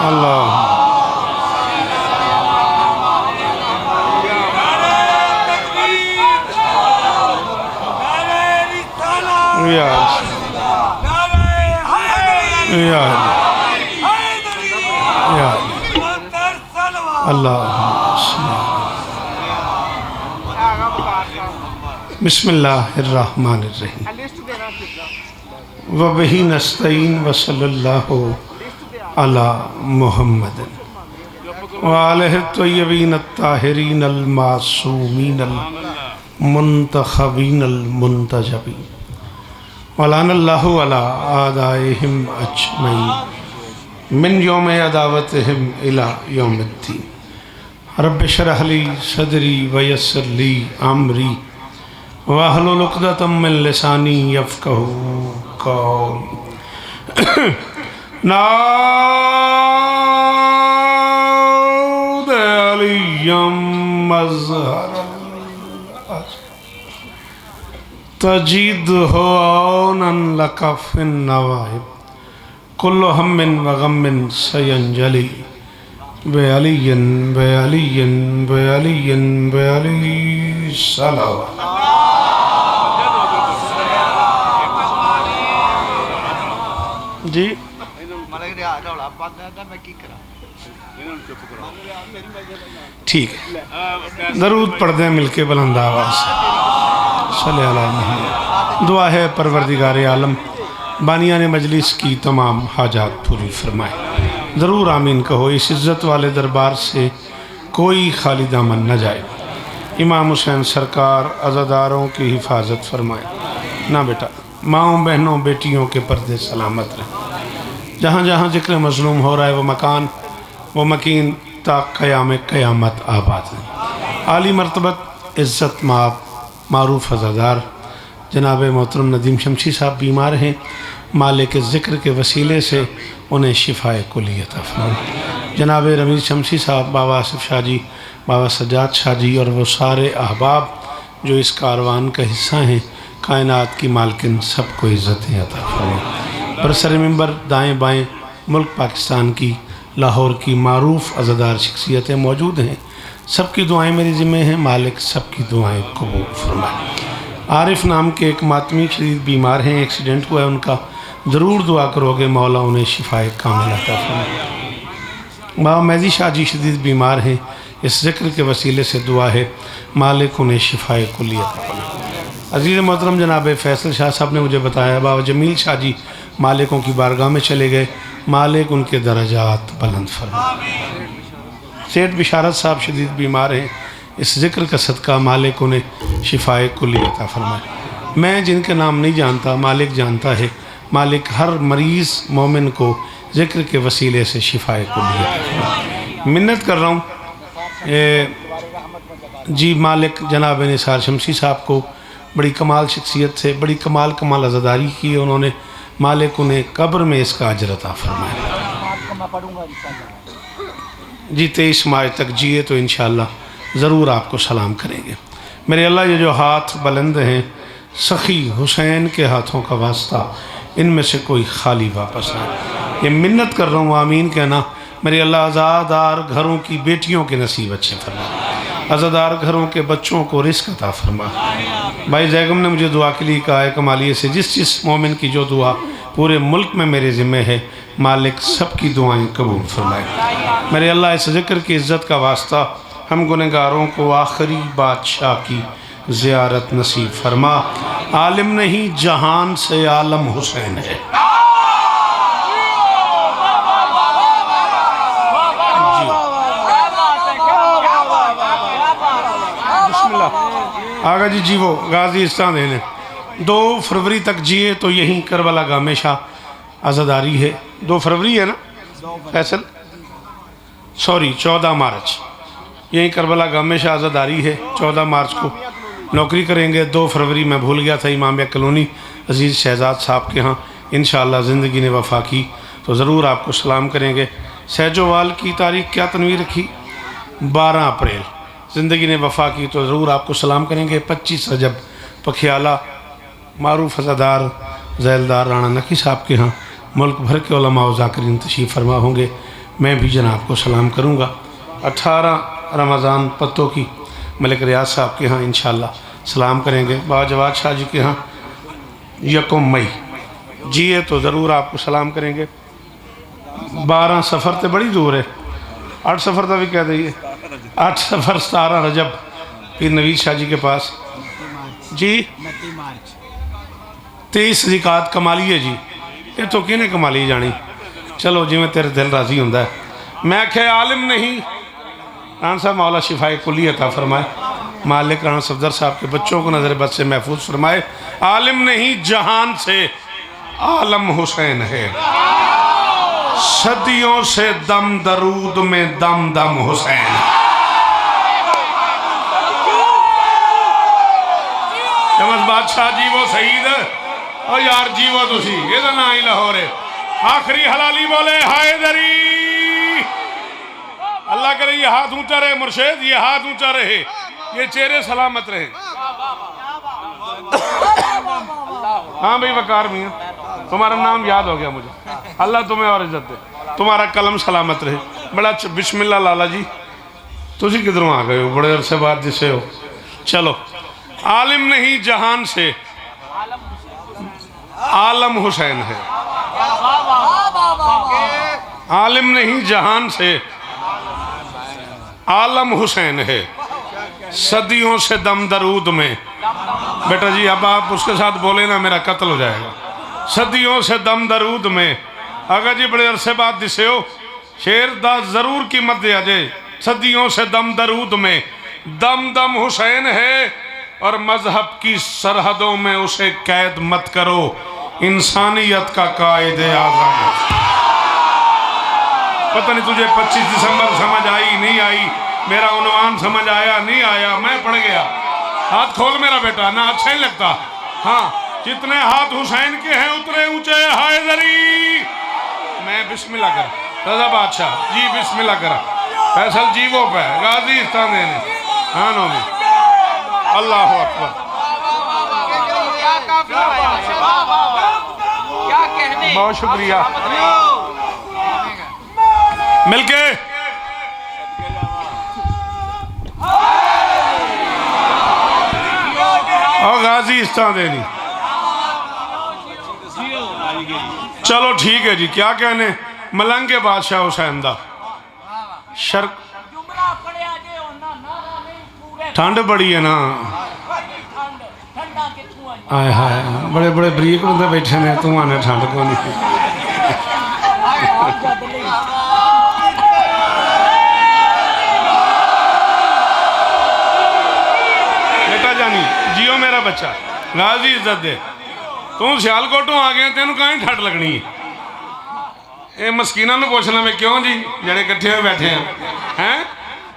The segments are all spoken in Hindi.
अल्लाह अल्लाह। बिस्मिल्लाहिर्रहमानिर्रहीम व बिही नस्तईन व सल्लल्लाहु अला मुहम्मद व आलिहि तय्यबीन अत्ताहिरीन अल मासूमीन अल मुंतखबीन अल मुंतजबीन व लानल्लाहु अला आदाइहिम अजमईन मिन यौम अदावतिहिम इला यौमिद्दीन। रब्बि शरह ली सदरी व यस्सिर ली अमरी वाहलुल उक़दतम मिन लिसानी यफ़क़हू क़ौली। नाद अलिय्यम मज़हरल तजीदहु औनन लका फ़िन नवाइब कुल्लु हम्मिन व गम्मिन सयंजली बेअलियन बेअलियन बेअलियन बेअली सलावत। जी ठीक है, दरूद पढ़ दें मिलके बुलंद आवाज़ से। सल्ले अला मुहम्मद। दुआ है परवरदिगार आलम बानियाने मजलिस की तमाम हाजात पूरी फरमाए। ज़रूर आमीन कहो। इस इज़्ज़त वाले दरबार से कोई खाली दामन न जाए। इमाम हुसैन सरकार अज़ादारों की हिफाजत फरमाए। ना बेटा, माँओं बहनों बेटियों के पर्दे सलामत रहें। जहाँ जहाँ ज़िक्र मज़लूम हो रहा है वो मकान वो मकीन ता क़याम क़यामत आबाद है। आली मर्तबत इज़्ज़त माब मारूफ़ अज़ादार जनाब मोहतरम नदीम शमशी साहब बीमार हैं। मालिक के ज़िक्र के वसीले से उन्हें शिफ़ाए कुली अता फरमाए। जनाब रमीज़ शमशी साहब, बाबा आसिफ शाह जी, बाबा सज्जाद शाह जी और वो सारे अहबाब जो इस कारवान का हिस्सा हैं, कायनात की मालकिन सबको इज़्ज़तें अता फरमाए। बरसर मिंबर दाएँ बाएँ मुल्क पाकिस्तान की लाहौर की मारूफ़ अज़ादार शख्सियतें मौजूद हैं। सबकी दुआएँ मेरी ज़िम्मे हैं। मालिक सबकी दुआएँ कबूल फरमाए। आरिफ नाम के एक मातमी शदीद बीमार हैं, एक्सीडेंट हुआ है उनका। ज़रूर दुआ करोगे मौला उन्हें शिफाए कामिल अता फरमाए। बाबा मेहदी शाह जी शदीद बीमार हैं। इस ज़िक्र के वसीले से दुआ है मालिक उन्हें शिफाए कुली अता फरमाए। अज़ीज़ मोहतरम जनाब फैसल शाह साहब ने मुझे बताया बाबा जमील शाह जी मालिकों की बारगाह में चले गए। मालिक उनके दर्जात बुलंद फरमाए। सेठ बिशारत साहब शदीद बीमार हैं। इस ज़िक्र का सदका मालिक उन्हें शिफाए कुली अता फरमाए। मैं जिनके नाम नहीं जानता मालिक जानता है। मालिक हर मरीज़ मोमिन को ज़िक्र के वसीले से शिफाए कुली अता फरमाए। मिन्नत कर रहा हूँ जी मालिक जनाब निसार शमशी साहब को बड़ी कमाल शख्सियत से बड़ी कमाल अज़ादारी की उन्होंने। मालिक उन्हें कब्र में इसका अजर अता फरमाए। जी 23 मार्च तक जिए तो इंशाअल्लाह ज़रूर आपको सलाम करेंगे। मेरे अल्लाह ये जो हाथ बुलंद हैं सखी हुसैन के हाथों का वास्ता इनमें से कोई खाली वापस आए। ये मिन्नत कर रहा हूँ, आमीन कहना। मेरे अल्लाह आज़ादार घरों की बेटियों के नसीब अच्छे फरमा, आज़ादार घरों के बच्चों को रिस्क अता फरमा। भाई जैगम ने मुझे दुआ के लिए कहा है कमालिए से जिस मोमिन की जो दुआ पूरे मुल्क में मेरे ज़िम्मे है मालिक सबकी दुआएं कबूल फरमाए। मेरे अल्लाह इस ज़िक्र की इज़्ज़त का वास्ता हम गुनहगारों को आखिरी बादशाह की ज़ियारत नसीब फरमा। आलिम नहीं जहान से आलम हुसैन है। आगा जी जी वो गाजी इस्तान देने 2 फरवरी तक जिए तो यहीं करबला का हमेशा आज़ादारी है। 2 फरवरी है ना फैसल, सॉरी 14 मार्च यहीं करबला का हमेशा आज़ादारी है। 14 मार्च को नौकरी करेंगे। 2 फरवरी मैं भूल गया था इमामिया कॉलोनी अज़ीज़ शहजाद साहब के यहाँ इंशाअल्लाह ज़िंदगी ने वफ़ा की तो ज़रूर आपको सलाम करेंगे। सहजोवाल की तारीख़ क्या तनवीर रखी 12 अप्रैल ज़िंदगी ने वफ़ा की तो ज़रूर आपको सलाम करेंगे। 25 रजब पखियाला मारूफ अज़ादार ज़ैलदार राणा नकी साहब के यहाँ मुल्क भर के उलमा व ज़ाकिरीन तशरीफ़ फरमा होंगे। मैं भी जनाब को सलाम करूँगा। 18 रमज़ान पत्तों की मलिक रियाज साहब के यहाँ इंशाअल्लाह सलाम करेंगे। बाबा जवाद शाह जी के यहाँ 1 मई जी है तो ज़रूर आपको सलाम करेंगे। 12 सफ़र तो बड़ी दूर है, 8 सफ़र का भी कह दीजिए, 8 सफ़र 17 रजब पीर नवीद शाह जी के पास जी, 23 ज़िकात कमाली है जी। ये तो किने कमाली जानी, चलो जिमें तेरे दिल राजी होंदा है। मैं आख्या आलिम नहीं, राना साहब मौला शिफाए कुली अता फरमाए, मालिक राना सफदर साहब के बच्चों को नज़र बद से महफूज फरमाए। आलिम नहीं जहान से आलम हुसैन है, सदियों से दम दरूद में दम दम हुसैन। चमस बादशाह जी वो शहीद और यार जी वो तुसी ये ना ही लाहौर है। आखिरी हलाली बोले हैदरी। अल्लाह करे ये हाथ ऊंचा रहे मुर्शिद, ये हाथ ऊंचा रहे, ये चेहरे सलामत रहे। हाँ भाई वकार मियाँ, तुम्हारा नाम याद हो गया मुझे। अल्लाह तुम्हें और इज्जत दे, तुम्हारा कलम सलामत रहे। बड़ा बिस्मिल्लाह लाला जी, तुसी किधरों आ गए हो, बड़े अरसे बाद जिसे हो। चलो, आलिम नहीं जहान से आलम हुसैन है, आलिम नहीं जहान से आलम हुसैन है, सदियों से दम दरूद में। बेटा जी अब आप उसके साथ बोले ना मेरा कत्ल हो जाएगा। सदियों से दम दरूद में, अगर जी बड़े अरसे बाद दिसे हो, शेर दा जरूर कीमत दिया जाए। सदियों से दम दरूद में दम दम हुसैन है, और मजहब की सरहदों में उसे कैद मत करो, इंसानियत का कायदे आज़म है। पता नहीं तुझे 25 दिसंबर समझ आई नहीं आई, मेरा उन्वान समझ आया नहीं आया, मैं पढ़ गया। हाथ खोल मेरा बेटा, ना अच्छा ही लगता। हाँ, जितने हाथ हुसैन के हैं उतने ऊंचे हैदरी। मैं बिस्मिल्लाह कर रजा बादशाह जी, बिस्मिल्लाह करा फैसल जी वो पे गाजी स्थान देने। हाँ नो में अल्लाह अकबर। बहुत शुक्रिया मिलके। और गाजी स्थान देनी। चलो ठीक है जी, क्या कहने मलंग के बादशाह हुसैन दा शर्क। ठंड बड़ी है ना, आए हाय बड़े बड़े बरीक बंदे बैठे ने, तू आने ठंड को नहीं। बेटा जानी जियो मेरा बच्चा, गाजी इज्जत दे। तू सियालकोटों आ गया, तेन कहीं ठंड लगनी है। ये मस्कीना में पूछना मैं क्यों जी, जड़े इकट्ठे हुए बैठे हैं।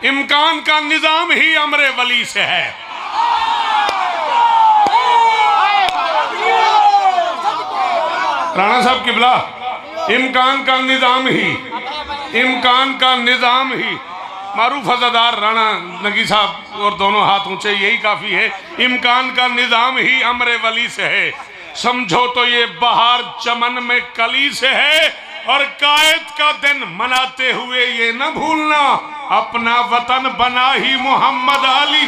इम्कान का निजाम ही अमरे वली से है। राणा साहब किबला, इम्कान का निजाम ही, इम्कान का निजाम ही। मारूफ अज़ादार राणा नगी साहब और दोनों हाथ ऊंचे, यही काफी है। इम्कान का निजाम ही अमरे वली से है, समझो तो ये बहार चमन में कली से है। और कायद का दिन मनाते हुए ये न भूलना, अपना वतन बना ही मोहम्मद अली।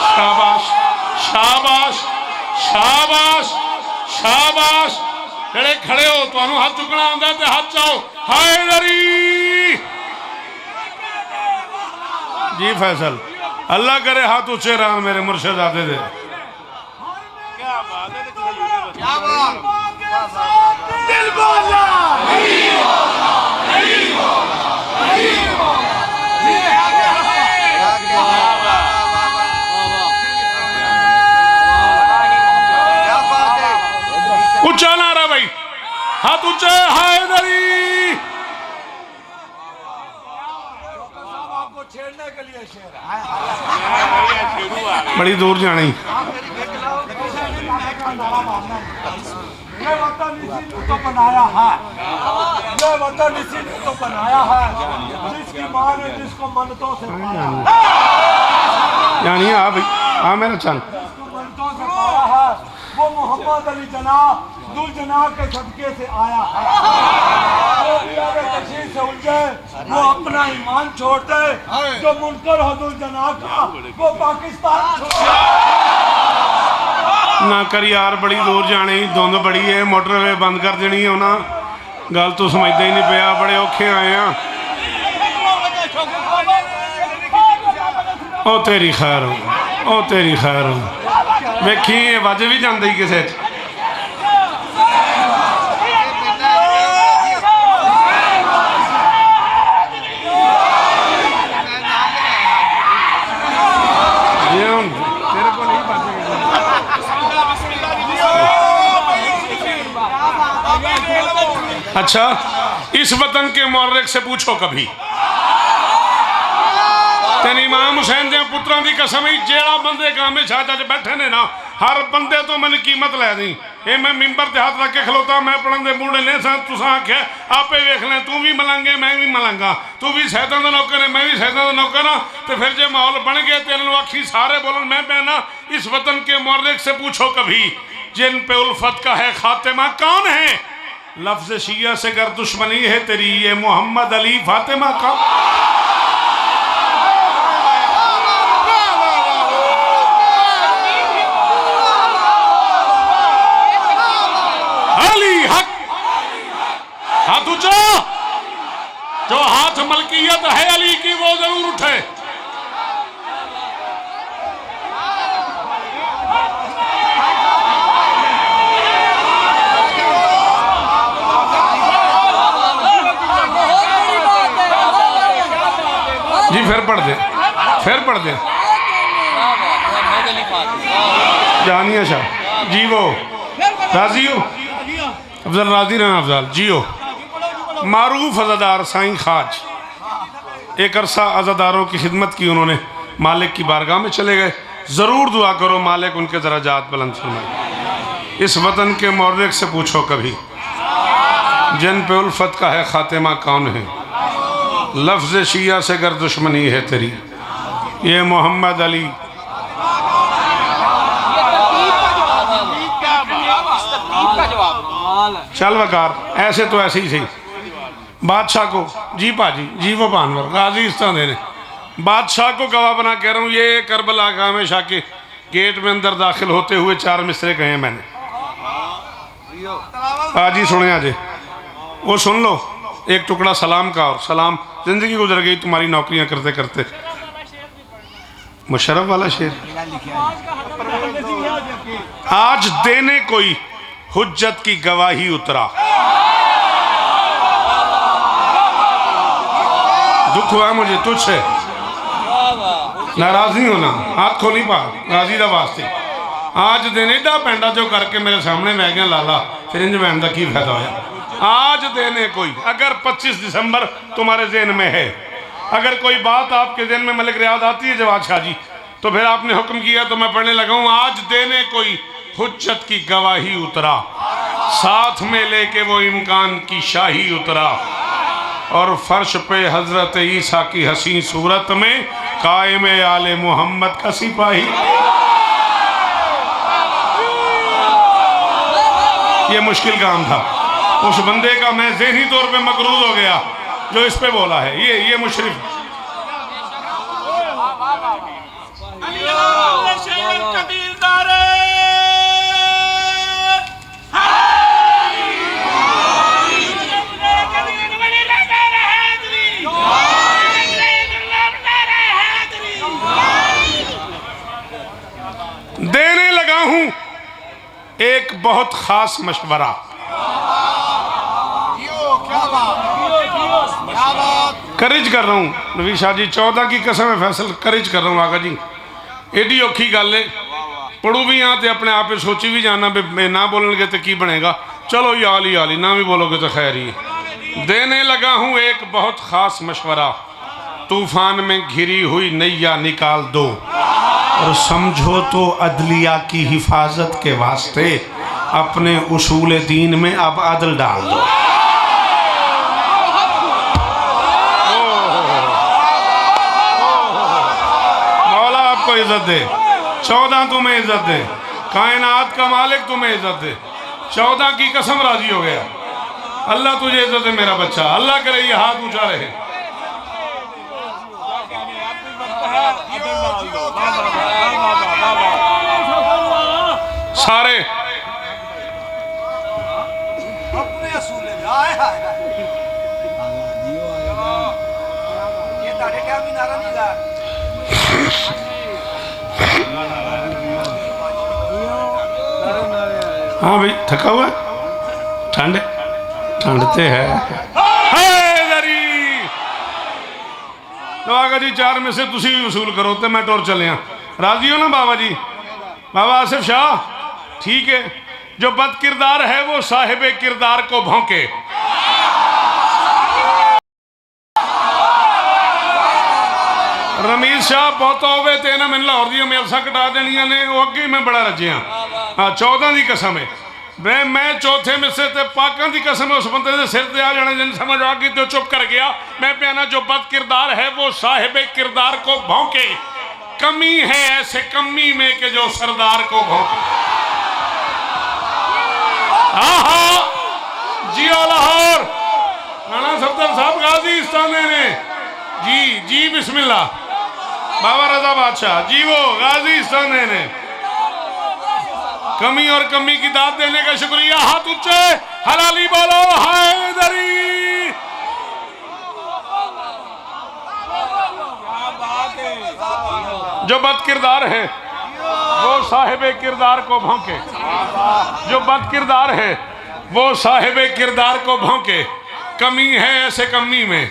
शाबाश शाबाश शाबाश शाबाश। खड़े खड़े हो, तो हाथ चुकना आंदा ते हाथ चाओ हैदरी जी। फैसल अल्लाह करे हाथ ऊंचे रहा मेरे मुर्शिद आते थे। ऊंचा नारा भाई, हाथ ऊंचे हैदरी। छेड़ने के लिए शेर बड़ी दूर जानी। ये वतन इसी ने तो बनाया है, ये वतन इसी ने तो बनाया है, जिसकी मां ने जिसको मन्नतों से पाया। यानी आ भाई आ मेरा चल, जिसको मन्नतों से पाया है, मोहम्मद अली जना दुल जना के सदके से आया है। जो भी आगे तशरीफ से उलझे वो अपना ईमान छोड़ दे, जो मुनकर हो दुल जना का वो पाकिस्तान छोड़ दे। ना कर यार, बड़ी दूर जाने ही धुंध बड़ी है, मोटरवे बंद कर देनी है उन्हें। गल तो समझते ही नहीं पिया, बड़े औखे आए हैं। ओ तेरी खैर हो, ओ तेरी खैर हो। वेखी वज भी जाती किसी अच्छा, इस वतन के मौर्रिख से पूछो कभी, तेन इमाम हुसैन दे पुत्रां दी कसम ही, जेड़ा बंदे कामे शादा च बैठे ने ना, हर बंदे तो मैंने कीमत लै दी। ये मैं मिंबर ते हाथ रख के खलोता, मैं पढ़न दे मूड़े ने सा, तुसा आख्या आपे वेख लें, तू भी मलंगे मैं भी मलंगा, तू भी सैयदां दा नौकर है मैं भी सैयदां दा नौकर हाँ। तो फिर जे माहौल बन गया तेन आखी सारे बोलन मैं पहना। इस वतन के मौर्रिख से पूछो कभी, जिन पे उल्फत का है खातिमा कौन है। लफ्ज शिया से कर दुश्मनी है तेरी, ये मोहम्मद अली फातिमा का। अली हक, हाथ ऊंचा, जो हाथ मलकियत है अली की वो जरूर उठे। जी फिर पढ़ दे, फिर पढ़ दे। जानिया शाह जी, वो राजी हो अफजल, राजी रहना अफजल जी हो। मारूफ अज़ादार साईं खाज, एक अरसा अज़ादारों की खिदमत की उन्होंने, मालिक की बारगाह में चले गए। ज़रूर दुआ करो मालिक उनके दराजात बुलंद फरमाए। इस वतन के मौर्रिख से पूछो कभी, जिन पे उल्फत का है खातिमा कौन है। लफ्ज़ शिया से गर दुश्मनी है तेरी, ये मोहम्मद अली। चल वकार, ऐसे तो ऐसे ही सही। बादशाह को जी पाजी जी, वो पानवर गाजी इस तरह देने, बादशाह को गवाह बना कह रहा हूँ, ये करबला गामे शाह के गेट में अंदर दाखिल होते हुए 4 मिसरे कहे मैंने। आजी सुने आजे, वो सुन लो एक टुकड़ा सलाम का। और सलाम, जिंदगी गुजर गई तुम्हारी नौकरियां करते करते। मुशर्रफ वाला शेर, आज देने कोई हुज्जत की गवाही उतरा। दुख हुआ मुझे तुझसे, नाराज नहीं होना, हाथ खो नहीं पा, राजी दा वास्ते। आज दिन एडा पेंडा जो करके मेरे सामने मैं गया लाला, फिर इंज बैन का की फायदा होया। आज देने कोई, अगर 25 दिसंबर तुम्हारे जहन में है, अगर कोई बात आपके जहन में मलिक रियाद आती है जवाद शाह जी, तो फिर आपने हुक्म किया तो मैं पढ़ने लगा हूँ। आज देने कोई हुज्जत की गवाही उतरा, साथ में लेके वो इम्कान की शाही उतरा, और फर्श पे हजरत ईसा की हसीन सूरत में कायम आले मोहम्मद का सिपाही। ये मुश्किल काम था उस बंदे का, मैं ज़हनी तौर पे मकरूज हो गया जो इस पे बोला है। ये मुशरिफ देने लगा हूं एक बहुत खास मशवरा। करिज कर रहा हूँ नबी शाह जी, 14 की कसम है फैसल, करिज कर रहा हूँ आगा जी। एडी औखी गल है, पढ़ू भी हाँ तो अपने आप सोची भी जाना भी ना बोलेंगे तो की बनेगा। चलो याली याली ना भी बोलोगे तो खैर ही। देने लगा हूँ एक बहुत खास मशवरा, तूफान में घिरी हुई नैया निकाल दो, और समझो तो अदलिया की हिफाजत के वास्ते अपने उसूल दीन में अब अदल डाल दो। मौला आपको इज्जत दे, 14 तुम्हें इज्जत दे, कायनात का मालिक तुम्हें इज्जत दे। 14 की कसम राजी हो गया। अल्लाह तुझे इज्जत दे मेरा बच्चा, अल्लाह करे ये हाथ ऊंचा रहे। सारे अपने असूल आए हाय ये तारे क्या भी नारा नहीं गा। हाँ भाई थका हुआ है? ठंड ठंडते है। तो जी 4 में से तुसी भी वसूल करो तो मैं टुर चलिया। राजी हो ना बाबा जी? बाबा आसिफ शाह ठीक है। जो बद किरदार है वो साहिब किरदार को भौंके। रमीज शाह बहुत होवे ते ना मैंने लाहौर दी मेलसा कटा देनिया ने, वो अगे मैं बड़ा रजिया। हाँ 14 की कसम है। मैं चौथे मिस्से ते पाकां दी कसम उस बंदे दे सिर ते आ जाने जिन समझ आ गई तो चुप कर गया। मैं प्याना जो बद किरदार है वो साहिब किरदार को भौंके। कमी है ऐसे कमी में कि जो सरदार को भौंके। आहा जियो लाहौर राणा सफदर साहब गाजी इस्ताने ने जी जी बिस्मिल्लाह। बाबा रजा बादशाह जी वो गाजी इस्ताने ने कमी और कमी की दाद देने का शुक्रिया। हाथ ऊंचे हलाली बोलो हैदरी। जो बद किरदार है वो साहिब किरदार को भौंके। जो बद किरदार है वो साहिब किरदार को भौंके। कमी है ऐसे कमी में।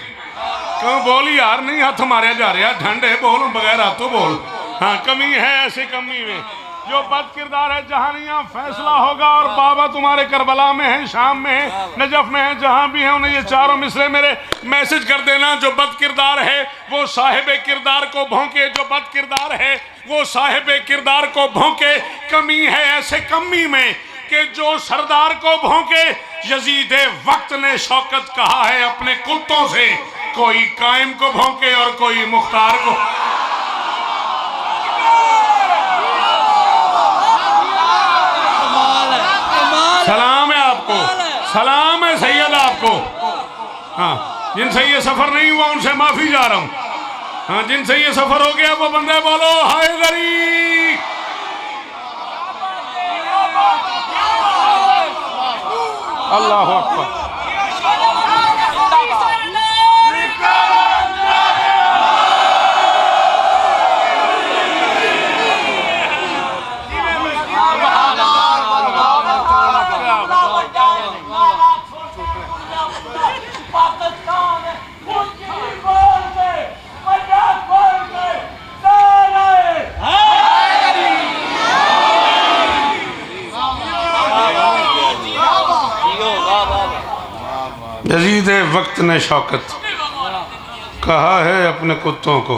क्यों बोल यार, नहीं हाथ मारे जा रहा, ठंड है, बोल बगैर हाथों बोल। हाँ कमी है ऐसे कमी में। जो बद किरदार है जहानियां फैसला होगा। और बाबा तुम्हारे करबला में है, शाम में है, नजफ में है, जहां भी है उन्हें ये चारों मिसरे मेरे मैसेज कर देना। जो बद किरदार है वो साहिब किरदार को भौंके। जो बद किरदार है वो साहिब किरदार को भौंके। कमी है ऐसे कमी में कि जो सरदार को भौंके। यजीद वक्त ने शौकत कहा है अपने कुत्तों से, कोई कायम को भौंके और कोई मुख्तार को। सलाम है आपको, सलाम है सैयद आपको। हाँ जिनसे ये सफर नहीं हुआ उनसे माफी जा रहा हूं। हाँ जिनसे ये सफर हो गया वो बंदे बोलो हैदरी। अल्लाह अकबर। यजीद वक्त ने शौकत कहा है अपने कुत्तों को,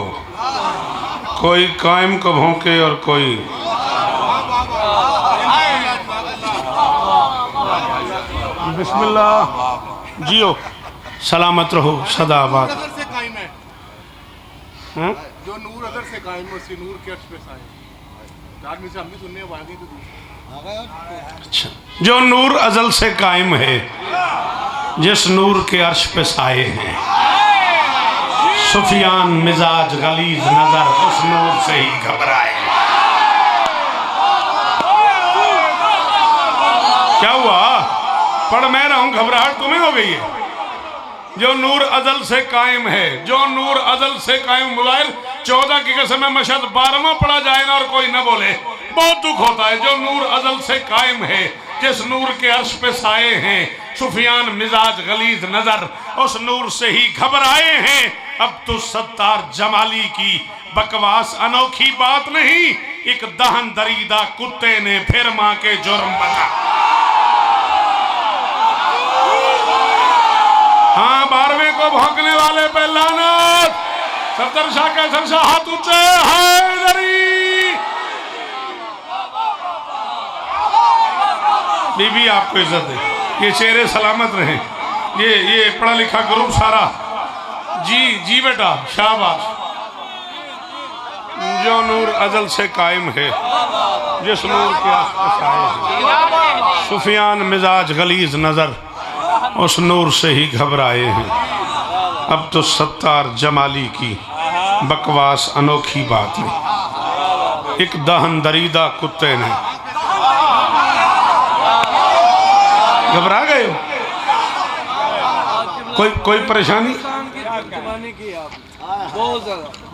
कोई कायम को भौंके और कोई। बिस्मिल्लाह जियो सलामत रहो सदाबाद। से कायम है जो नूर अदर से कायम है, उसी नूर के अर्श पे साए। आदमी से हम भी सुनने वाले तो अच्छा, जो नूर अजल से कायम है, जिस नूर के अर्श पे साए हैं। सुफियान मिजाज गलीज नजर उस नूर से ही घबराए। क्या हुआ? पढ़ मैं रहा हूं, घबराहट तुम्हें हो गई है। जो नूर अजल से कायम है, जो नूर अजल से कायम। मुलायर 14 की कसम में मशहद 12वां पढ़ा जाए ना और कोई ना बोले, बहुत दुख होता है। जो नूर अजल से कायम है, जिस नूर के अर्श पे साए हैं। सुफियान मिजाज गलीज नजर उस नूर से ही घबराए हैं। अब तो सत्तार जमाली की बकवास अनोखी बात नहीं, एक दहन दरीदा कुत्ते ने फिर मां के जुर्म बता। हाँ 12वें को भौंकने वाले पे लानत। सफदर शाह का सरसा हाथ ऊंचे हैदरी। बीबी आपको इज्जत दे, ये चेहरे सलामत रहे। ये पढ़ा लिखा ग्रुप सारा जी जी बेटा शाबाश। जो नूर अजल से कायम है, जिस नूर के आसपास आए हैं। सुफियान मिजाज गलीज नजर उस नूर से ही घबराए हैं। अब तो सत्तार जमाली की बकवास अनोखी बात नहीं। एक दहन दरीदा कुत्ते ने, घबरा गए हो? कोई परेशानी?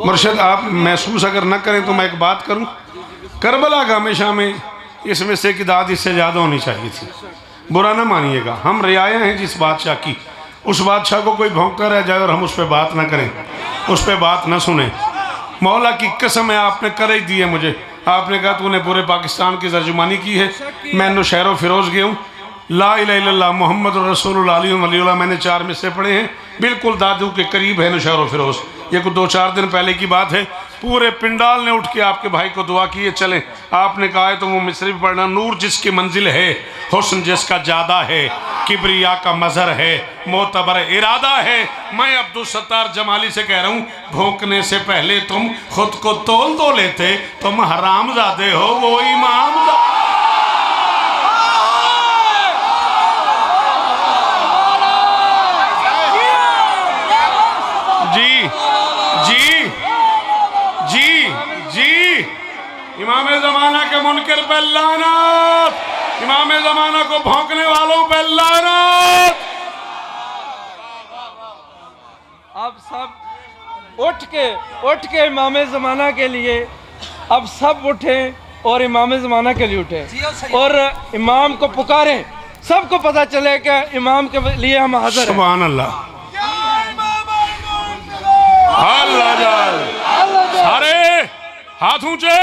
मुर्शद आप महसूस अगर न करें तो मैं एक बात करूं, करबला का हमेशा में इसमें से की दाद इससे ज़्यादा होनी चाहिए थी। बुरा ना मानिएगा, हम रियाया हैं जिस बादशाह की, उस बादशाह को कोई भौंकता रह जाए और हम उस पर बात ना करें, उस पर बात ना सुने। मौला की कसम है, आपने कर ही दी है मुझे। आपने कहा तूने पूरे पाकिस्तान की तर्जुमानी की है, मैं नौशहरो फिरोज़ गया हूँ। ला इलाहा इल्लल्लाह मुहम्मद रसूलुल्लाह वलीउल्लाह मैंने 4 मिसरे पढ़े हैं, बिल्कुल दादू के करीब है नौशहरो फिरोज़। ये कुछ 2-4 दिन पहले की बात है। पूरे पिंडाल ने उठ के आपके भाई को दुआ की है चलें। आपने कहा है तो वो मिसरे भी पढ़ना। नूर जिसकी मंजिल है, हुस्न जिसका ज़्यादा है, किबरिया का मज़हर है, मोतबर इरादा है। मैं अब्दुल सत्तार जमाली से कह रहा हूँ, भोंकने से पहले तुम खुद को तोल दो लेते, तुम हरामजादे हो वो इमाम। जी जी जी जी, इमाम ज़माना के मुनकर पे लानत, इमाम ज़माना को भौंकने वालों पे लानत। अब सब उठ के इमाम ज़माना के लिए, अब सब उठे और इमाम ज़माना के लिए उठे और इमाम को पुकारें। सबको पता चले कि इमाम के लिए हम हाजिर हैं। सुभान अल्लाह। अल्लाह जाल, सारे हाथ ऊंचे।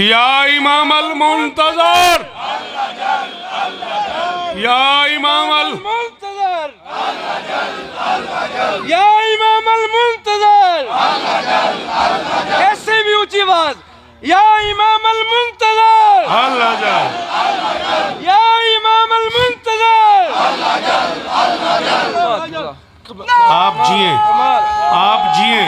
या इमाम अल मुंतज़र, या इमाम अल मुंतज़र, या इमाम अल मुंतज़र, ऐसे भी ऊंची आवाज, या इमाम अल मुंतज़र, अल्लाह जाल, या इमाम अल मुंतज़र। आप जिए, आप जिए।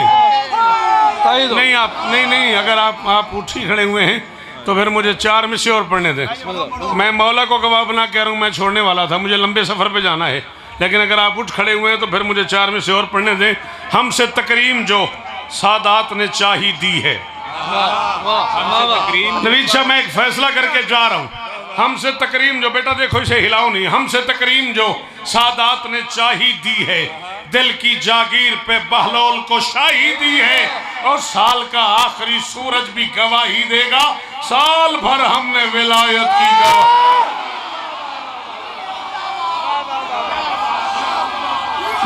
नहीं आप नहीं, अगर आप उठ ही खड़े हुए हैं तो फिर मुझे 4 मिसरे और पढ़ने दें। मैं मौला को गवाह बना कह रहा हूँ, मैं छोड़ने वाला था, मुझे लंबे सफ़र पे जाना है, लेकिन अगर आप उठ खड़े हुए हैं तो फिर मुझे 4 मिसरे और पढ़ने दें। हमसे तकरीम जो सादात ने चाही दी है। नवीद शाह, मैं एक फैसला करके जा रहा हूँ। हमसे तकरीम जो, बेटा देखो इसे हिलाओ नहीं, हमसे तकरीम जो सादात ने चाही दी है, दिल की जागीर पे बहलोल को शाही दी है, और साल का आखिरी सूरज भी गवाही देगा, साल भर हमने विलायत की गवाही।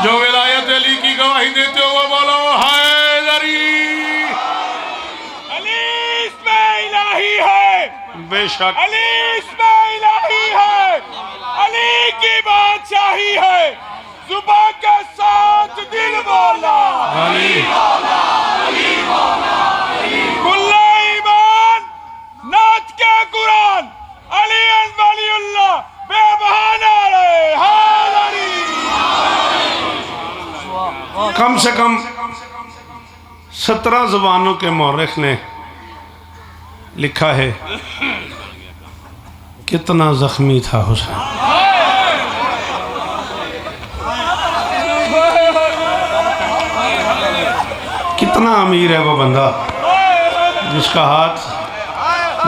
जो विलायत अली की गवाही देते हो वो बोलो हैदरी। अली इसमें इलाही है, बेशक अली इसमें इलाही है, अली की बादशाही है, जुबान के साथ दिल बोला अली, कुल्ला ईमान नाच के कुरान, अली वलीउल्लाह बेबहाना रहे हैदरी। कम से कम 17 ज़बानों के मौरख ने लिखा है कितना जख्मी था हुसैन। कितना अमीर है वो बंदा जिसका हाथ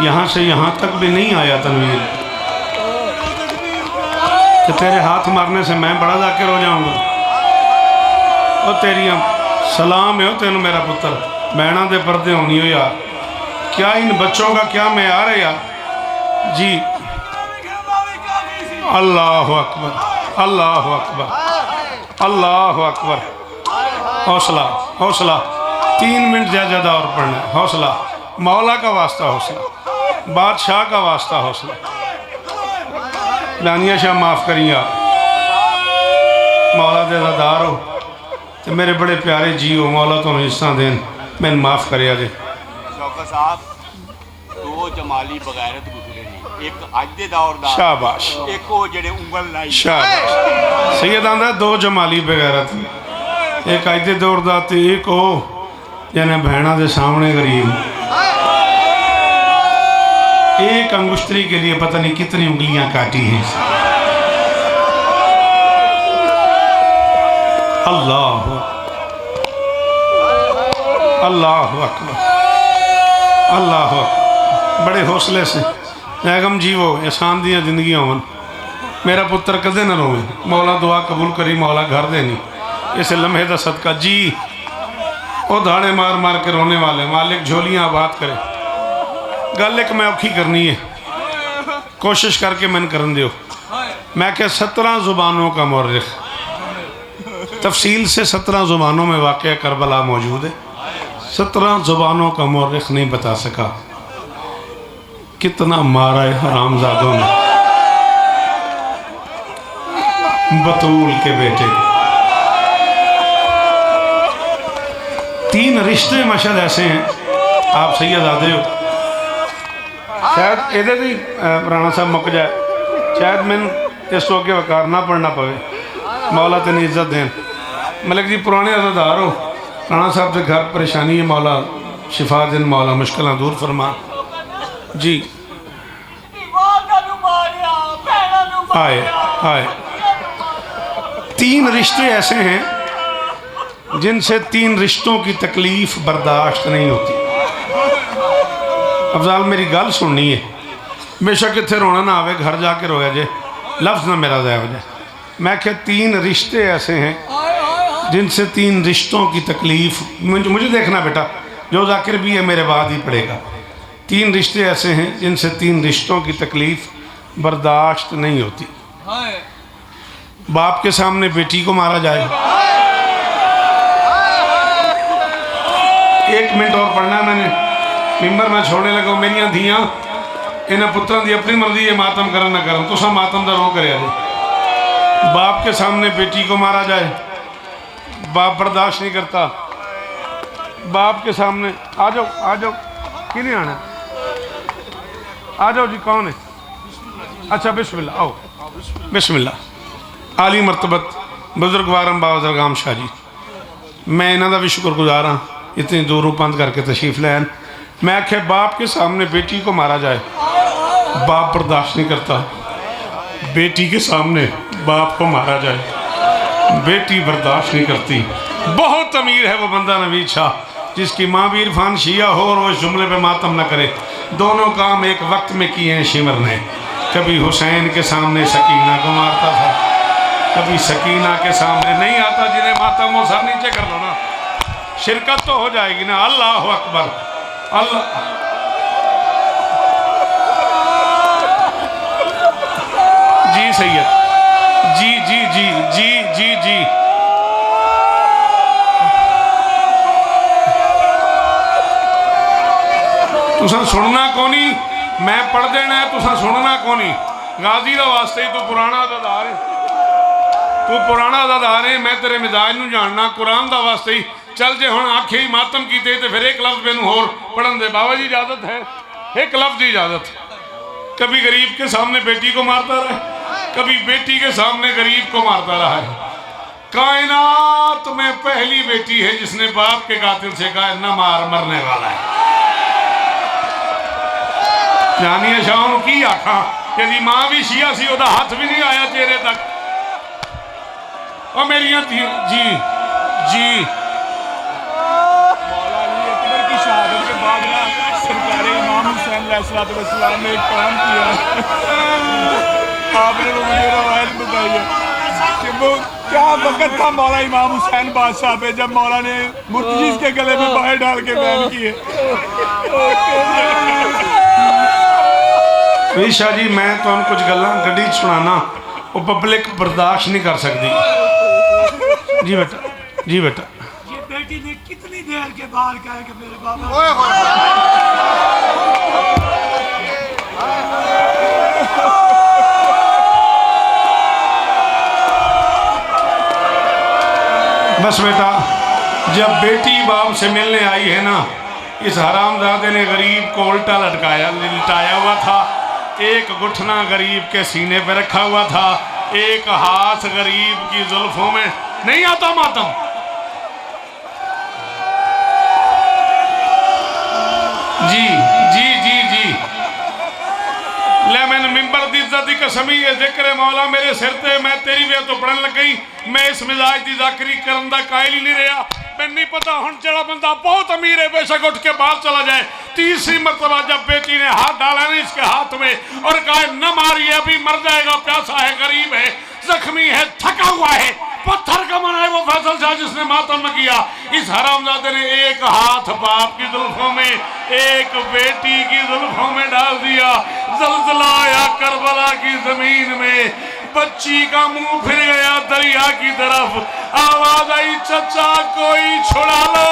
यहाँ से यहाँ तक भी नहीं आया तनवीर, कि तेरे हाथ मारने से मैं बड़ा जाकिर हो जाऊंगा। और तेरी सलाम है तेन मेरा पुत्र, भैणा दे पर्दे होनी हो यार। क्या इन बच्चों का क्या मैयार है यार जी। अल्लाह अकबर, अल्लाह अकबर, अल्लाह अकबर। हौसला हौसला, 3 मिनट ज़्यादा और पढ़ना है। हौसला, मौला का वास्ता हौसला, बादशाह का वास्ता हौसला। दानिया शाह माफ़ करिए आप, मौला दे दादार हो तो मेरे बड़े प्यारे जी हो, मौला तो हिस्सा देन, मैंने माफ़ कर जे। शौकत साहब, 2 जमाली बगैरत गुजरे नहीं। एक अज दे दौर दा शाबाश एक वो जेड़े उंगल लाई शाबाश सैयद आंदा दो जमाली बगैरत एक अज दे दौर दा ते एक हो जाने भैणा दे सामने गरीब एक अंगुश्तरी के लिए पता नहीं कितनी उंगलियां काटी हैं अल्लाह अल्लाह अकबर अल्लाह अकबर। बड़े हौसले से ऐगम जीवो एहसान दियाँ जिंदगी होवन मेरा पुत्र कदे न रोवे मौला दुआ कबूल करी मौला घर देनी इस लम्हे का सदका जी वो धाड़े मार मार के रोने वाले मालिक झोलियाँ आबाद करे गल एक मैं औखी करनी है कोशिश करके मैंने करन दियो मैं क्या 17 ज़ुबानों का मौर्रिख तफसील से 17 ज़ुबानों में वाक़या करबला मौजूद है 17 ज़ुबानों का मौर्रिख नहीं बता सका कितना मारा है हरामजादों ने बतूल के बेटे को। 3 रिश्ते मशहद ऐसे हैं आप सैयद आदे हो शायद ये राणा साहब मुक जाए शायद मैंने इस तो अगे वकार ना पढ़ना पवे मौला तेन इज्जत देन मलिक जी पुराने अज़ादार हो राणा साहब के घर परेशानी है मौला शिफा दिन मौला मुश्किल दूर फरमा जी आए आए 3 रिश्ते ऐसे हैं जिनसे 3 रिश्तों की तकलीफ बर्दाश्त नहीं होती। अफजाल मेरी गल सुननी है बेशक इतने रोना ना आवे घर जाके रोया जे लफ्ज़ ना मेरा ज़ाया हो जाए मैं क्या 3 रिश्ते ऐसे हैं जिनसे 3 रिश्तों की तकलीफ मुझे देखना बेटा जो जाकिर भी है मेरे बाद ही पड़ेगा 3 रिश्ते ऐसे हैं जिनसे 3 रिश्तों की तकलीफ बर्दाश्त नहीं होती। बाप के सामने बेटी को मारा जाए 1 मिनट और पढ़ना है मैंने मिंबर में छोड़ने लगा मेरिया धियाँ इन्हें पुत्रों की अपनी मर्जी है मातम करन ना करन तुसा मातम का रो करे बाप के सामने बेटी को मारा जाए बाप बर्दाश्त नहीं करता बाप के सामने आ जाओ कि नहीं आना आ जाओ जी कौन है अच्छा बिस्मिल्लाह आओ बिस्मिल्लाह आली मरतबत बुजुर्गवार बाबा दरगाम शाह जी मैं इन्हों का भी शुक्रगुजार हाँ इतनी दूर बंद करके तशरीफ लैन मैं आख्या बाप के सामने बेटी को मारा जाए बाप बर्दाश्त नहीं करता बेटी के सामने बाप को मारा जाए बेटी बर्दाश्त नहीं करती। बहुत अमीर है वो बंदा नवीद शाह जिसकी माँ भी इरफान शिया हो और वो इस जुमले पे मातम न करे। दोनों काम एक वक्त में किए हैं शिमर ने कभी हुसैन के सामने सकीना को मारता था कभी सकीना के सामने नहीं आता जिन्हें मातम वो सर नीचे कर लो ना शिरकत तो हो जाएगी ना। अल्लाह अकबर अल्लाह जी सैयद जी जी जी जी जी जी तुसा सुनना कोनी मैं पढ़ देना है तुसा सुनना कोनी गाजी का वास्ते तू पुराना अदादार है मैं तेरे मिजाज नूं जानना कुरान का वास्ते ही चल जे हुण आखे ही मातम कीते ते फिर एक लफ्ज़ मैनूं होर पढ़न दे। बाबा जी इजाजत है एक लफ्ज़ की इजाजत। कभी गरीब के सामने बेटी को मारता रहा कभी बेटी के सामने गरीब को मारता रहा है। कायनात में पहली बेटी है जिसने बाप के कातिल से कहा न मार मरने वाला है। जानिए शाह की आखा कि मां भी शिया सी ओदा हाथ भी नहीं आया चेहरे तक। और मेरिया जी जी शहादत के बाद ना सरकार इमाम हुसैन अलैहिस्सलाम ने एक काम किया आपने वो मुझे रवायत बताई है कि वो क्या वक्त था मौला इमाम हुसैन बादशाह पे जब मौला ने मुर्तजीज के गले में बाहर डाल के बैन किए। शाह जी मैं तो कुछ गल्लां गड्डी सुनाना वो पब्लिक बर्दाश्त नहीं कर सकती। जी बेटा ये बेटी ने कितनी देर के बाहर कहा कि मेरे बाबा बस बेटा जब बेटी बाप से मिलने आई है ना इस हरामजादे ने गरीब को उल्टा लटकाया लिटाया हुआ था एक घुटना गरीब के सीने पे रखा हुआ था, एक हाथ गरीब की जुल्फों में। नहीं आता मातम। जी जी जी जी ले मैंने मिंबर दी इज्जत दी कसमी ये जिक्र मौला मेरे सिर ते मैं तेरी वे तो पढ़न लग गई। मैं इस मिजाज की जाकरी करन दा कायल ही नहीं रहा। मैं नहीं पता हुन जड़ा बंदा बहुत अमीर है बेशक उठ के बाहर चला जाए। तीसरी मरतबा जब बेटी ने हाथ डाला ना इसके हाथ में और कहा न मारिए अभी मर जाएगा, प्यासा है, गरीब है, जख्मी है, थका हुआ है, पत्थर का मन है वो फैसल शाह जिसने मातम न किया। इस हरामजादे ने एक हाथ बाप की जुल्फों में एक बेटी की जुल्फों में डाल दिया। जलजला आया करबला की जमीन में, बच्ची का मुंह फिर गया दरिया की तरफ। आवाज आई चचा कोई छुड़ा लो,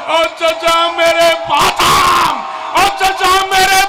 और चचा मेरे बादाम, और चचा मेरे